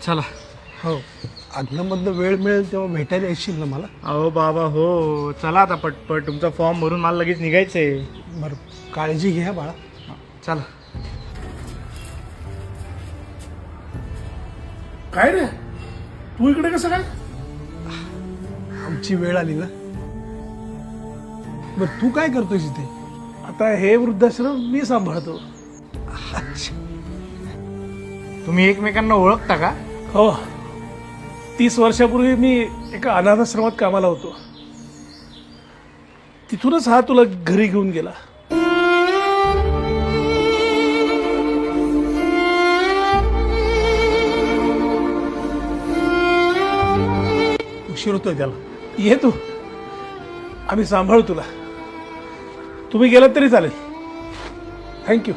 चला. हो, आदनमधनं वेळ मिळेल तेव्हा भेटायला येशील ना मला? अहो बाबा हो, चला आता पटपट, तुमचा फॉर्म भरून मला लगेच निघायचंय. बरं, काळजी घ्या बाळा. चला. काय रे, तू इकडे कसं काय? आमची वेळ आली ना. बरं, तू काय करतोयस इथे? आता हे वृद्धाश्रम मी सांभाळतो. तुम्ही एकमेकांना ओळखता का? हो, 30 वर्षापूर्वी मी एका अनाथाश्रमात कामाला होतो. तिथूनच हा तुला घरी घेऊन गेला. उशीर होतोय त्याला. ये तू, आम्ही सांभाळू तुला. तुम्ही गेलात तरी चालेल. थँक्यू.